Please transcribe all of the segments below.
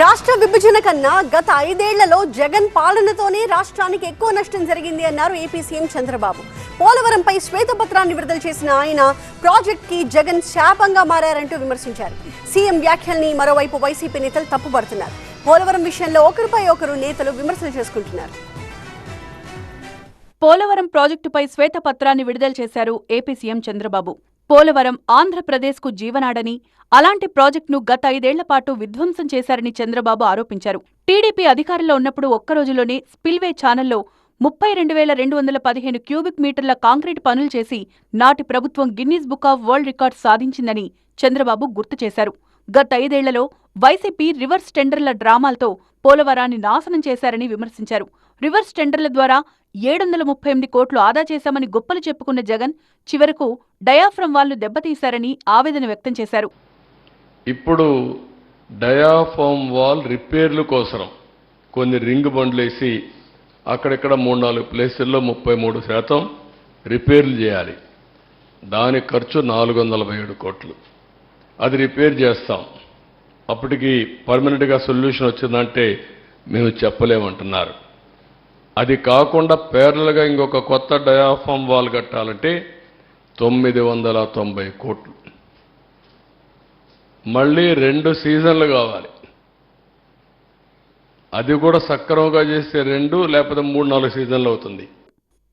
రాష్ట్ర విభజన కన్నా గత 5 ఏళ్లలో జగన్ పాలనతోనే రాష్ట్రానికి ఎక్కువ నష్టం జరిగింది అన్నారు ఏపీ సీఎం చంద్రబాబు. పోలవరంపై శ్వేతపత్రాన్ని విడుదల చేసిన ఆయన ప్రాజెక్ట్ కి జగన్ శాపంగా మారారంటూ విమర్శించారు. సీఎం వ్యాఖ్యల్ని మరోవైపు వైసీపీ నేతలు తప్పుపడుతున్నారు. పోలవరం విషయంలో ఒకరిపై ఒకరు నేతలు విమర్శలు చేసుకుంటున్నారు. పోలవరం ప్రాజెక్టుపై శ్వేతపత్రాన్ని విడుదల చేశారు ఏపీ సీఎం చంద్రబాబు. పోలవరం ఆంధ్రప్రదేశ్కు జీవనాడని, అలాంటి ప్రాజెక్టును గత 5 ఏళ్ల పాటు విధ్వంసం చేశారని చంద్రబాబు ఆరోపించారు. టీడీపీ అధికారంలో ఉన్నప్పుడు ఒక్కరోజులోనే స్పిల్వే ఛానల్లో 32,215 క్యూబిక్ మీటర్ల కాంక్రీట్ పనులు చేసి నాటి ప్రభుత్వం Guinness book of world record సాధించిందని చంద్రబాబు గుర్తు చేశారు. గత 5 ఏళ్లలో వైసీపీ రివర్స్ టెండర్ల డ్రామాలతో పోలవరాన్ని నాశనం చేశారని విమర్శించారు. రివర్స్ టెండర్ల ద్వారా 738 కోట్లు ఆదా చేశామని గొప్పలు చెప్పుకున్న జగన్ చివరకు డయాఫ్రమ్ వాల్ను దెబ్బతీశారని ఆవేదన వ్యక్తం చేశారు. ఇప్పుడు డయాఫ్రమ్ వాల్ రిపేర్ల కోసం కొన్ని రింగ్ బండ్లేసి అక్కడెక్కడ 3-4 ప్లేసుల్లో 33% రిపేర్లు చేయాలి. దాని ఖర్చు 447 కోట్లు. అది రిపేర్ చేస్తాం. అప్పటికి పర్మనెంట్గా సొల్యూషన్ వచ్చిందంటే మేము చెప్పలేమంటున్నారు. అది కాకుండా ప్యారలల్గా ఇంకొక కొత్త డయాఫ్రమ్ వాల్ కట్టాలంటే 990 కోట్లు. మళ్ళీ 2 సీజన్లు కావాలి. అది కూడా సక్రమంగా చేస్తే 2 లేకపోతే 3-4 సీజన్లు అవుతుంది.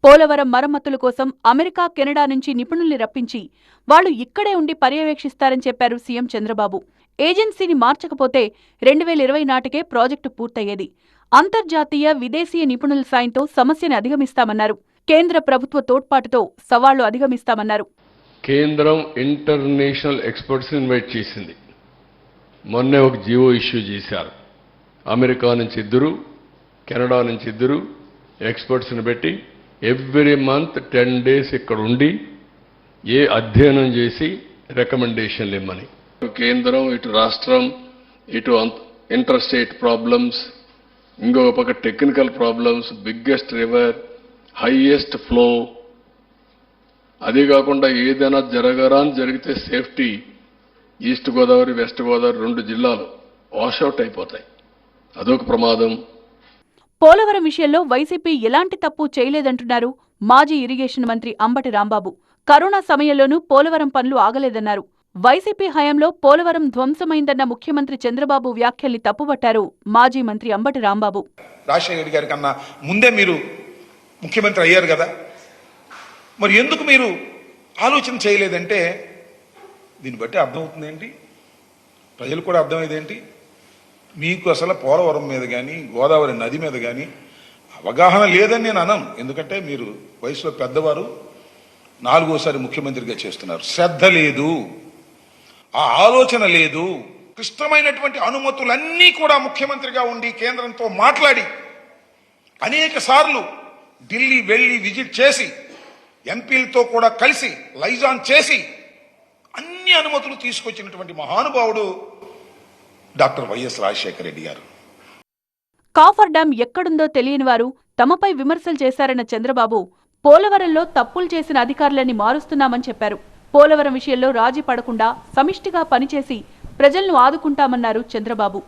పోలవరం మరమ్మతుల కోసం అమెరికా, కెనడా నుంచి నిపుణుల్ని రప్పించి వాళ్లు ఇక్కడే ఉండి పర్యవేక్షిస్తారని చెప్పారు సీఎం చంద్రబాబు. ఏజెన్సీని మార్చకపోతే 2020 నాటికే ప్రాజెక్టు పూర్తయ్యేది. అంతర్జాతీయ, విదేశీయ నిపుణుల సాయంతో సమస్యను అధిగమిస్తామన్నారు. కేంద్ర ప్రభుత్వ తోడ్పాటుతో సవాళ్లు అధిగమిస్తామన్నారు. కేంద్రం ఇంటర్నేషనల్ ఎక్స్పర్ట్స్ ఇన్వైట్ చేసింది. మొన్నే ఒక జీవో ఇష్యూ చేశారు. అమెరికా నుంచి 2, కెనడా నుంచి 2 ఎక్స్పర్ట్స్ని పెట్టి ఎవ్రీ మంత్ 10 days ఇక్కడ ఉండి అధ్యయనం చేసి రికమెండేషన్లు ఇమ్మని. కేంద్రం, ఇటు రాష్ట్రం, ఇటు ఇంటర్ స్టేట్ ప్రాబ్లమ్స్, ఇంకొక పక్క technical problems, biggest river, highest flow, అదే కాకుండా ఏదైనా జరిగితే safety, east Godavari, west Godavari 2 జిల్లాలు వాషౌట్ అయిపోతాయి. అదొక ప్రమాదం. పోలవరం విషయంలో వైసీపీ ఎలాంటి తప్పు చేయలేదంటున్నారు మాజీ ఇరిగేషన్ మంత్రి అంబటి రాంబాబు. కరోనా సమయంలోనూ పోలవరం పనులు ఆగలేదన్నారు. వైసీపీ హయాంలో పోలవరం ధ్వంసమైందన్న ముఖ్యమంత్రి చంద్రబాబు వ్యాఖ్యల్ని తప్పుపట్టారు మాజీ మంత్రి అంబటి రాంబాబు. రాజశేఖర గారి కన్నా ముందే మీరు ముఖ్యమంత్రి అయ్యారు కదా, మరి ఎందుకు మీరు ఆలోచన చేయలేదంటే దీన్ని బట్టి అర్థమవుతుంది ఏంటి, ప్రజలు కూడా అర్థమయ్యేదేంటి, మీకు అసలు పోలవరం మీద కానీ గోదావరి నది మీద కానీ అవగాహన లేదని నేను అనను. ఎందుకంటే మీరు వయసులో పెద్దవారు, 4వ ముఖ్యమంత్రిగా చేస్తున్నారు. శ్రద్ధ లేదు, ఆ ఆలోచన లేదు. క్లిష్టమైనటువంటి అనుమతులన్నీ కూడా ముఖ్యమంత్రిగా ఉండి కేంద్రంతో మాట్లాడి అనేక సార్లు ఢిల్లీ వెళ్ళి విజిట్ చేసి ఎంపీలతో కూడా కలిసి లైజాన్ చేసి అన్ని అనుమతులు తీసుకొచ్చినటువంటి మహానుభావుడు డాక్టర్ వైఎస్ రాజశేఖర రెడ్డి గారు. కాఫర్ డ్యాం ఎక్కడుందో తెలియని వారు తమపై విమర్శలు చేశారన్న చంద్రబాబు పోలవరంలో తప్పులు చేసిన అధికారులని మారుస్తున్నామని చెప్పారు. పోలవరం విషయంలో రాజీ పడకుండా సమిష్టిగా పనిచేసి ప్రజలను ఆదుకుంటామన్నారు చంద్రబాబు.